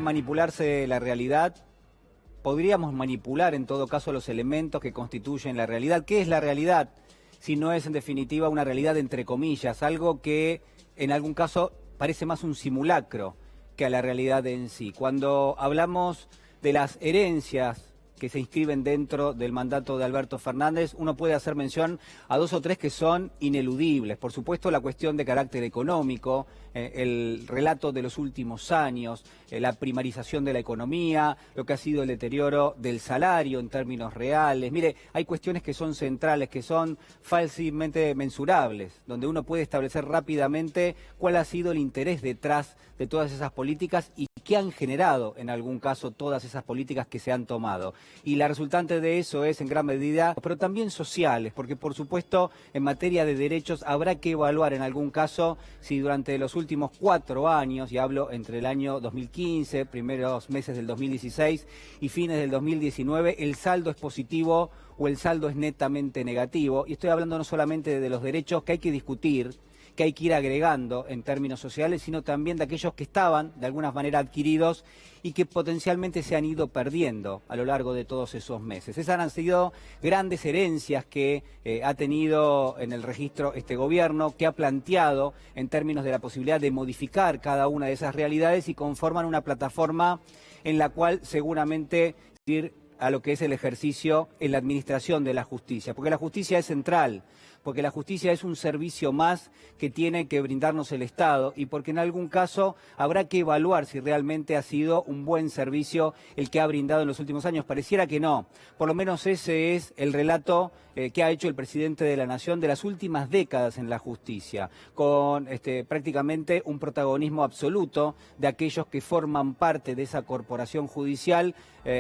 manipularse la realidad. Podríamos manipular en todo caso los elementos que constituyen la realidad. ¿Qué es la realidad? Si no es en definitiva una realidad entre comillas, algo que en algún caso parece más un simulacro que a la realidad en sí. Cuando hablamos de las herencias que se inscriben dentro del mandato de Alberto Fernández, uno puede hacer mención a dos o tres que son ineludibles. Por supuesto, la cuestión de carácter económico, el relato de los últimos años, la primarización de la economía, lo que ha sido el deterioro del salario en términos reales. Mire, hay cuestiones que son centrales, que son fácilmente mensurables, donde uno puede establecer rápidamente cuál ha sido el interés detrás de todas esas políticas y qué han generado en algún caso todas esas políticas que se han tomado. Y la resultante de eso es en gran medida, pero también sociales, porque por supuesto en materia de derechos habrá que evaluar en algún caso si durante los últimos 4 años, y hablo entre el año 2015, primeros meses del 2016 y fines del 2019, el saldo es positivo o el saldo es netamente negativo. Y estoy hablando no solamente de los derechos que hay que discutir, que hay que ir agregando en términos sociales, sino también de aquellos que estaban de alguna manera adquiridos y que potencialmente se han ido perdiendo a lo largo de todos esos meses. Esas han sido grandes herencias que ha tenido en el registro este gobierno, que ha planteado en términos de la posibilidad de modificar cada una de esas realidades y conforman una plataforma en la cual seguramente ir a lo que es el ejercicio en la administración de la justicia, porque la justicia es central, porque la justicia es un servicio más que tiene que brindarnos el Estado y porque en algún caso habrá que evaluar si realmente ha sido un buen servicio el que ha brindado en los últimos años. Pareciera que no, por lo menos ese es el relato que ha hecho el presidente de la Nación de las últimas décadas en la justicia, con prácticamente un protagonismo absoluto de aquellos que forman parte de esa corporación judicial.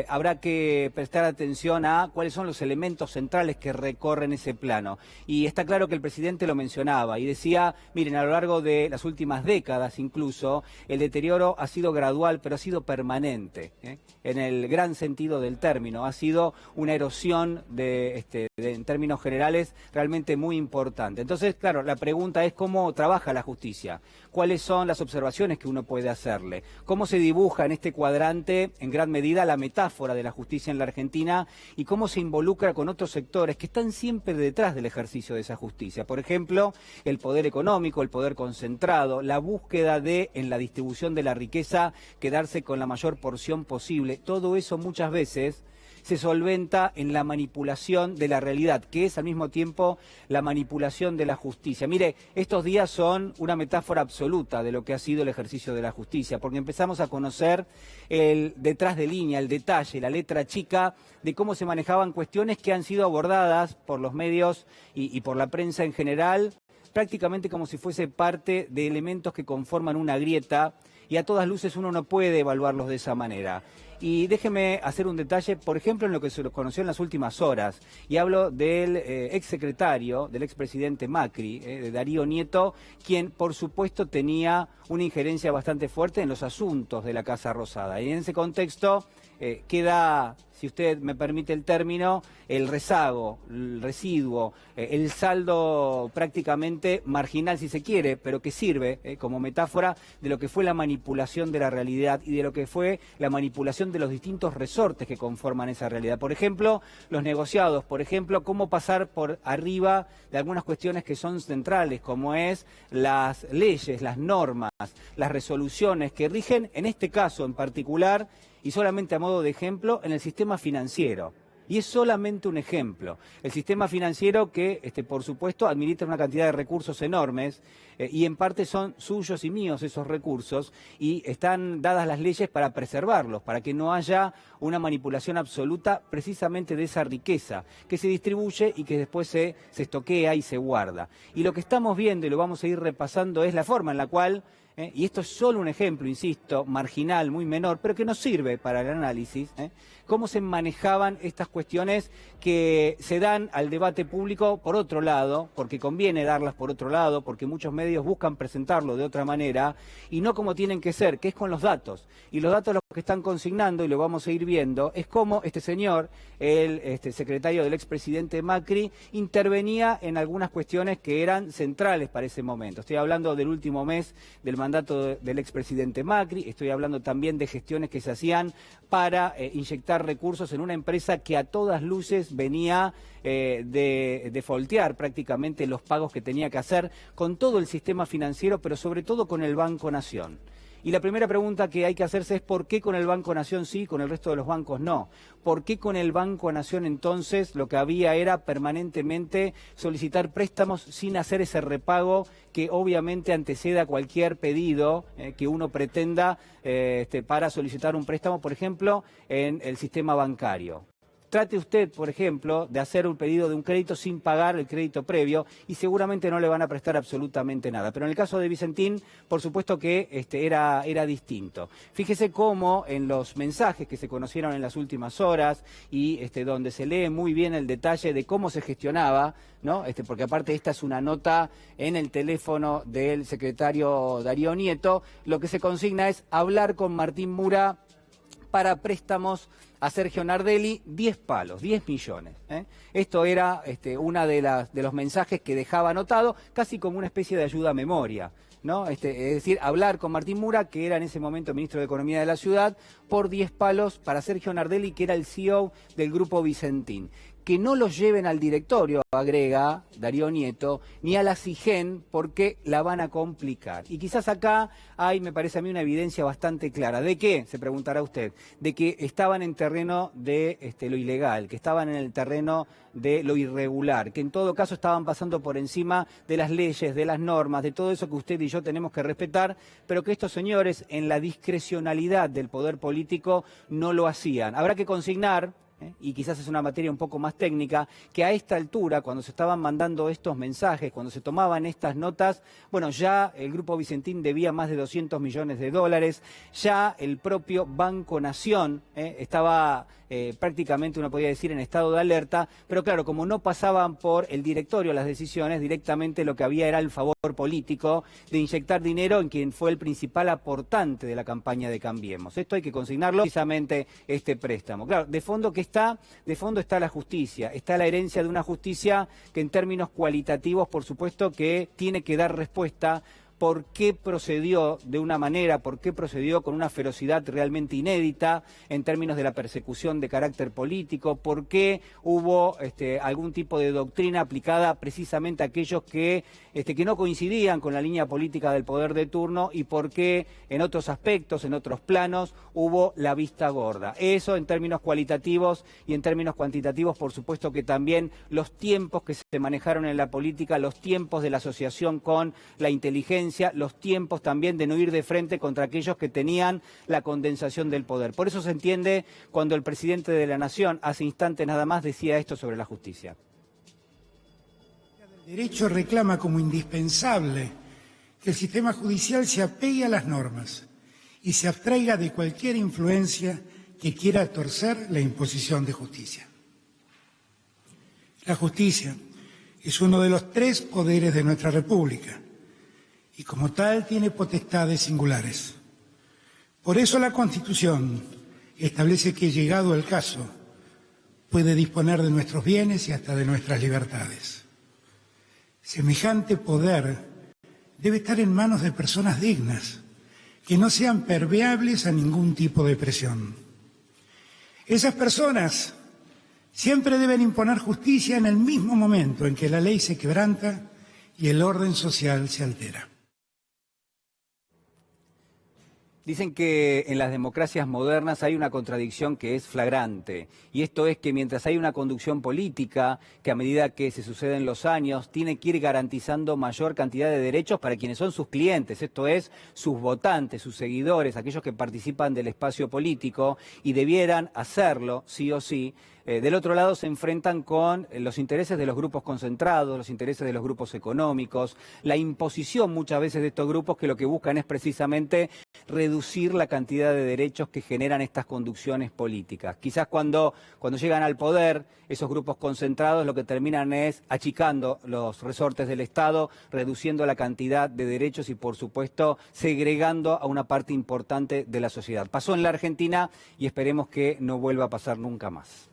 Habrá que prestar atención a cuáles son los elementos centrales que recorren ese plano. Y está claro que el presidente lo mencionaba y decía, miren, a lo largo de las últimas décadas incluso, el deterioro ha sido gradual, pero ha sido permanente, en el gran sentido del término. Ha sido una erosión en términos generales realmente muy importante. Entonces, claro, la pregunta es cómo trabaja la justicia, cuáles son las observaciones que uno puede hacerle, cómo se dibuja en este cuadrante en gran medida la metáfora de la justicia en la Argentina y cómo se involucra con otros sectores que están siempre detrás del ejercicio de esa justicia. Por ejemplo, el poder económico, el poder concentrado, la búsqueda de, en la distribución de la riqueza, quedarse con la mayor porción posible. Todo eso muchas veces se solventa en la manipulación de la realidad, que es al mismo tiempo la manipulación de la justicia. Mire, estos días son una metáfora absoluta de lo que ha sido el ejercicio de la justicia, porque empezamos a conocer el detrás de línea, el detalle, la letra chica de cómo se manejaban cuestiones que han sido abordadas por los medios y por la prensa en general, prácticamente como si fuese parte de elementos que conforman una grieta, y a todas luces uno no puede evaluarlos de esa manera. Y déjeme hacer un detalle, por ejemplo, en lo que se los conoció en las últimas horas, y hablo del exsecretario, del expresidente Macri, de Darío Nieto, quien por supuesto tenía una injerencia bastante fuerte en los asuntos de la Casa Rosada. Y en ese contexto queda, si usted me permite el término, el rezago, el residuo, el saldo prácticamente marginal si se quiere, pero que sirve como metáfora de lo que fue la manipulación de la realidad y de lo que fue la manipulación de los distintos resortes que conforman esa realidad. Por ejemplo, los negociados, por ejemplo, cómo pasar por arriba de algunas cuestiones que son centrales, como es las leyes, las normas, las resoluciones que rigen, en este caso en particular, y solamente a modo de ejemplo, en el sistema financiero. Y es solamente un ejemplo. El sistema financiero que, por supuesto, administra una cantidad de recursos enormes y en parte son suyos y míos esos recursos y están dadas las leyes para preservarlos, para que no haya una manipulación absoluta precisamente de esa riqueza que se distribuye y que después se estoquea y se guarda. Y lo que estamos viendo, y lo vamos a ir repasando, es la forma en la cual y esto es solo un ejemplo, insisto, marginal, muy menor, pero que nos sirve para el análisis, cómo se manejaban estas cuestiones que se dan al debate público por otro lado, porque conviene darlas por otro lado, porque muchos medios buscan presentarlo de otra manera, y no como tienen que ser, que es con los datos. Y los datos los que están consignando, y lo vamos a ir viendo, es cómo este señor, el secretario del expresidente Macri, intervenía en algunas cuestiones que eran centrales para ese momento. Estoy hablando del último mes del mandato del expresidente Macri, estoy hablando también de gestiones que se hacían para inyectar recursos en una empresa que a todas luces venía de defaultear prácticamente los pagos que tenía que hacer con todo el sistema financiero, pero sobre todo con el Banco Nación. Y la primera pregunta que hay que hacerse es ¿por qué con el Banco Nación sí, con el resto de los bancos no? ¿Por qué con el Banco Nación entonces lo que había era permanentemente solicitar préstamos sin hacer ese repago que obviamente antecede a cualquier pedido que uno pretenda para solicitar un préstamo, por ejemplo, en el sistema bancario? Trate usted, por ejemplo, de hacer un pedido de un crédito sin pagar el crédito previo y seguramente no le van a prestar absolutamente nada. Pero en el caso de Vicentín, por supuesto que era distinto. Fíjese cómo en los mensajes que se conocieron en las últimas horas y donde se lee muy bien el detalle de cómo se gestionaba, ¿no? Porque aparte esta es una nota en el teléfono del secretario Darío Nieto, lo que se consigna es hablar con Martín Mura para préstamos a Sergio Nardelli, 10 palos, 10 millones. Esto era una de los mensajes que dejaba anotado, casi como una especie de ayuda a memoria, ¿no? Es decir, hablar con Martín Mura, que era en ese momento ministro de Economía de la ciudad, por 10 palos para Sergio Nardelli, que era el CEO del Grupo Vicentín. Que no los lleven al directorio, agrega Darío Nieto, ni a la SIGEN, porque la van a complicar. Y quizás acá hay, me parece a mí, una evidencia bastante clara. ¿De qué? Se preguntará usted. De que estaban en terreno de lo ilegal, que estaban en el terreno de lo irregular, que en todo caso estaban pasando por encima de las leyes, de las normas, de todo eso que usted y yo tenemos que respetar, pero que estos señores, en la discrecionalidad del poder político, no lo hacían. Habrá que consignar, y quizás es una materia un poco más técnica, que a esta altura, cuando se estaban mandando estos mensajes, cuando se tomaban estas notas, bueno, ya el Grupo Vicentín debía más de 200 millones de dólares, ya el propio Banco Nación estaba prácticamente, uno podría decir, en estado de alerta, pero claro, como no pasaban por el directorio las decisiones, directamente lo que había era el favor político de inyectar dinero en quien fue el principal aportante de la campaña de Cambiemos. Esto hay que consignarlo, precisamente este préstamo. Claro, de fondo está la justicia, está la herencia de una justicia que en términos cualitativos, por supuesto, que tiene que dar respuesta por qué procedió de una manera, por qué procedió con una ferocidad realmente inédita en términos de la persecución de carácter político, por qué hubo algún tipo de doctrina aplicada precisamente a aquellos que no coincidían con la línea política del poder de turno y por qué en otros aspectos, en otros planos, hubo la vista gorda. Eso en términos cualitativos y en términos cuantitativos, por supuesto que también los tiempos que se manejaron en la política, los tiempos de la asociación con la inteligencia, los tiempos también de no ir de frente contra aquellos que tenían la condensación del poder. Por eso se entiende cuando el presidente de la Nación, hace instantes nada más, decía esto sobre la justicia. El derecho reclama como indispensable que el sistema judicial se apegue a las normas y se abstraiga de cualquier influencia que quiera torcer la imposición de justicia. La justicia es uno de los 3 poderes de nuestra República y como tal tiene potestades singulares. Por eso la Constitución establece que, llegado el caso, puede disponer de nuestros bienes y hasta de nuestras libertades. Semejante poder debe estar en manos de personas dignas, que no sean permeables a ningún tipo de presión. Esas personas siempre deben imponer justicia en el mismo momento en que la ley se quebranta y el orden social se altera. Dicen que en las democracias modernas hay una contradicción que es flagrante, y esto es que mientras hay una conducción política que a medida que se suceden los años tiene que ir garantizando mayor cantidad de derechos para quienes son sus clientes, esto es, sus votantes, sus seguidores, aquellos que participan del espacio político y debieran hacerlo sí o sí, Del otro lado se enfrentan con los intereses de los grupos concentrados, los intereses de los grupos económicos, la imposición muchas veces de estos grupos que lo que buscan es precisamente reducir la cantidad de derechos que generan estas conducciones políticas. Quizás cuando llegan al poder, esos grupos concentrados lo que terminan es achicando los resortes del Estado, reduciendo la cantidad de derechos y, por supuesto, segregando a una parte importante de la sociedad. Pasó en la Argentina y esperemos que no vuelva a pasar nunca más.